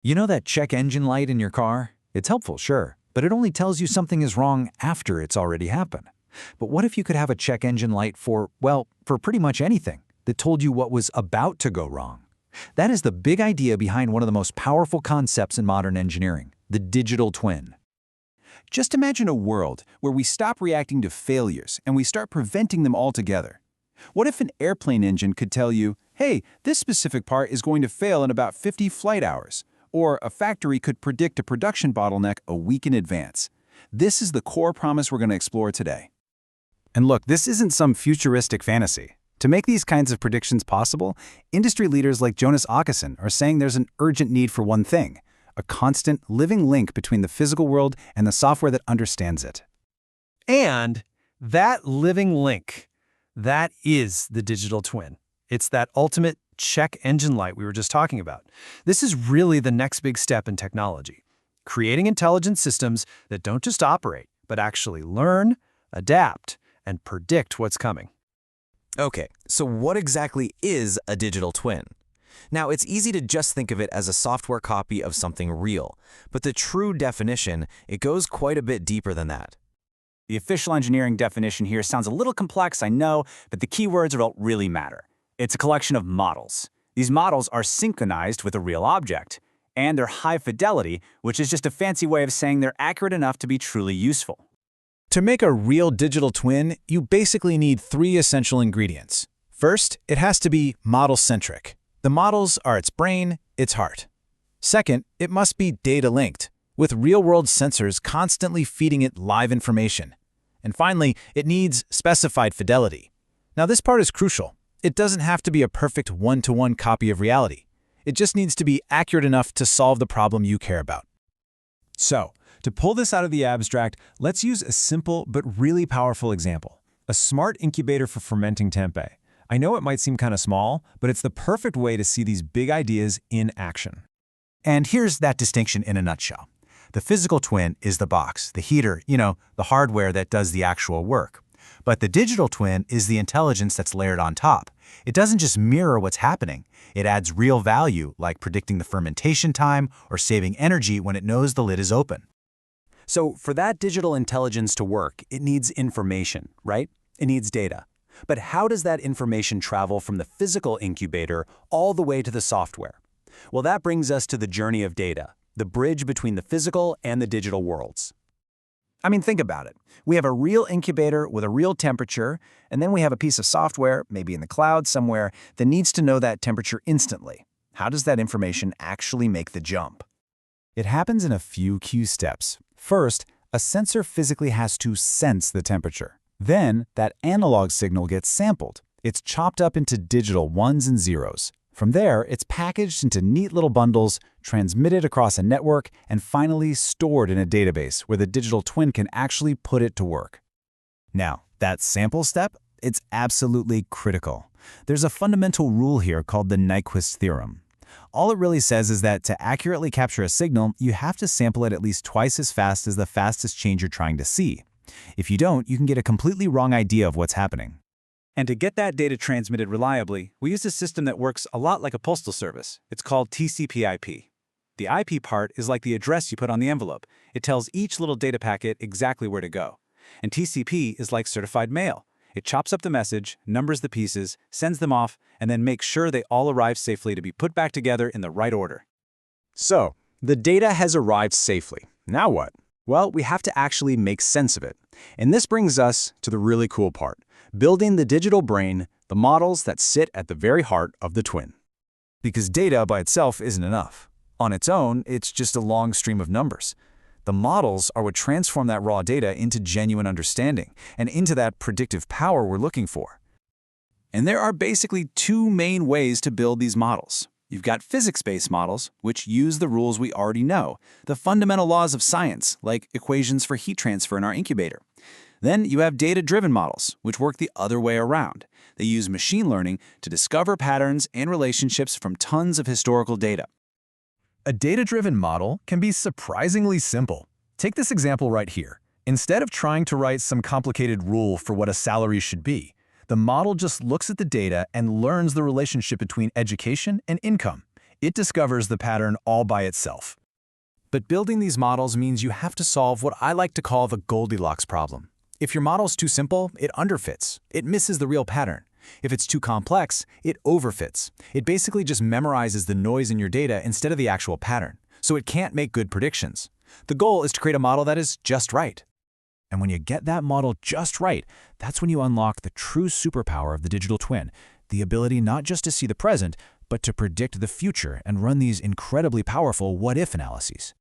You know that check engine light in your car? It's helpful, sure, but it only tells you something is wrong after it's already happened. But what if you could have a check engine light for, well, for pretty much anything that told you what was about to go wrong? That is the big idea behind one of the most powerful concepts in modern engineering, the digital twin. Just imagine a world where we stop reacting to failures and we start preventing them altogether. What if an airplane engine could tell you, hey, this specific part is going to fail in about 50 flight hours? Or a factory could predict a production bottleneck a week in advance. This is the core promise we're going to explore today. And look, this isn't some futuristic fantasy. To make these kinds of predictions possible, industry leaders like Jonas Åkesson are saying there's an urgent need for one thing: a constant, living link between the physical world and the software that understands it. And that living link, that is the digital twin. It's that ultimate check engine light we were just talking about. This is really the next big step in technology, creating intelligent systems that don't just operate, but actually learn, adapt, and predict what's coming. Okay, so what exactly is a digital twin? Now, it's easy to just think of it as a software copy of something real, but the true definition, it goes quite a bit deeper than that. The official engineering definition here sounds a little complex, I know, but the keywords are what really matter. It's a collection of models. These models are synchronized with a real object, and they're high fidelity, which is just a fancy way of saying they're accurate enough to be truly useful. To make a real digital twin, you basically need three essential ingredients. First, it has to be model-centric. The models are its brain, its heart. Second, it must be data-linked, with real-world sensors constantly feeding it live information. And finally, it needs specified fidelity. Now, this part is crucial. It doesn't have to be a perfect one-to-one copy of reality. It just needs to be accurate enough to solve the problem you care about. So, to pull this out of the abstract, let's use a simple but really powerful example: a smart incubator for fermenting tempeh. I know it might seem kind of small, but it's the perfect way to see these big ideas in action. And here's that distinction in a nutshell. The physical twin is the box, the heater, the hardware that does the actual work. But the digital twin is the intelligence that's layered on top. It doesn't just mirror what's happening. It adds real value, like predicting the fermentation time or saving energy when it knows the lid is open. So for that digital intelligence to work, it needs information, right? It needs data. But how does that information travel from the physical incubator all the way to the software? Well, that brings us to the journey of data, the bridge between the physical and the digital worlds. I mean, think about it. We have a real incubator with a real temperature, and then we have a piece of software, maybe in the cloud somewhere, that needs to know that temperature instantly. How does that information actually make the jump? It happens in a few key steps. First, a sensor physically has to sense the temperature. Then, that analog signal gets sampled. It's chopped up into digital ones and zeros. From there, it's packaged into neat little bundles, transmitted across a network, and finally stored in a database where the digital twin can actually put it to work. Now, that sample step, it's absolutely critical. There's a fundamental rule here called the Nyquist theorem. All it really says is that to accurately capture a signal, you have to sample it at least twice as fast as the fastest change you're trying to see. If you don't, you can get a completely wrong idea of what's happening. And to get that data transmitted reliably, we use a system that works a lot like a postal service. It's called TCP/IP. The IP part is like the address you put on the envelope. It tells each little data packet exactly where to go. And TCP is like certified mail. It chops up the message, numbers the pieces, sends them off, and then makes sure they all arrive safely to be put back together in the right order. So, the data has arrived safely. Now what? Well, we have to actually make sense of it. And this brings us to the really cool part: building the digital brain, the models that sit at the very heart of the twin. Because data by itself isn't enough. On its own, it's just a long stream of numbers. The models are what transform that raw data into genuine understanding and into that predictive power we're looking for. And there are basically two main ways to build these models. You've got physics-based models, which use the rules we already know, the fundamental laws of science, like equations for heat transfer in our incubator. Then you have data-driven models, which work the other way around. They use machine learning to discover patterns and relationships from tons of historical data. A data-driven model can be surprisingly simple. Take this example right here. Instead of trying to write some complicated rule for what a salary should be, the model just looks at the data and learns the relationship between education and income. It discovers the pattern all by itself. But building these models means you have to solve what I like to call the Goldilocks problem. If your model's too simple, it underfits. It misses the real pattern. If it's too complex, it overfits. It basically just memorizes the noise in your data instead of the actual pattern, so it can't make good predictions. The goal is to create a model that is just right. And when you get that model just right, that's when you unlock the true superpower of the digital twin, the ability not just to see the present, but to predict the future and run these incredibly powerful what-if analyses.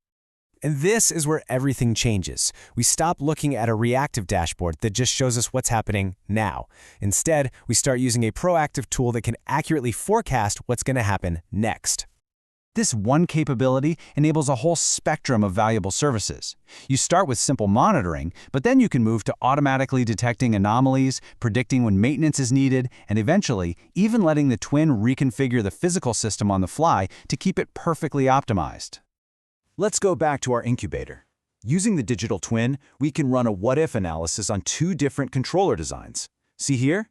And this is where everything changes. We stop looking at a reactive dashboard that just shows us what's happening now. Instead, we start using a proactive tool that can accurately forecast what's going to happen next. This one capability enables a whole spectrum of valuable services. You start with simple monitoring, but then you can move to automatically detecting anomalies, predicting when maintenance is needed, and eventually, even letting the twin reconfigure the physical system on the fly to keep it perfectly optimized. Let's go back to our incubator. Using the digital twin, we can run a what-if analysis on two different controller designs. See here?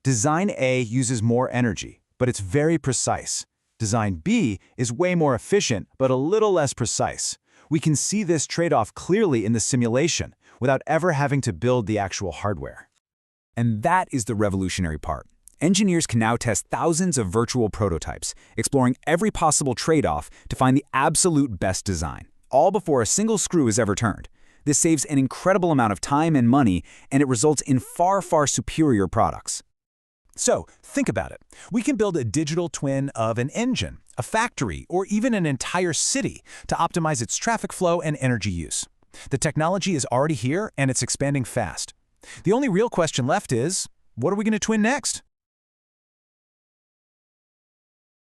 Design A uses more energy, but it's very precise. Design B is way more efficient, but a little less precise. We can see this trade-off clearly in the simulation, without ever having to build the actual hardware. And that is the revolutionary part. Engineers can now test thousands of virtual prototypes, exploring every possible trade-off to find the absolute best design, all before a single screw is ever turned. This saves an incredible amount of time and money, and it results in far, far superior products. So, think about it. We can build a digital twin of an engine, a factory, or even an entire city to optimize its traffic flow and energy use. The technology is already here, and it's expanding fast. The only real question left is, what are we going to twin next?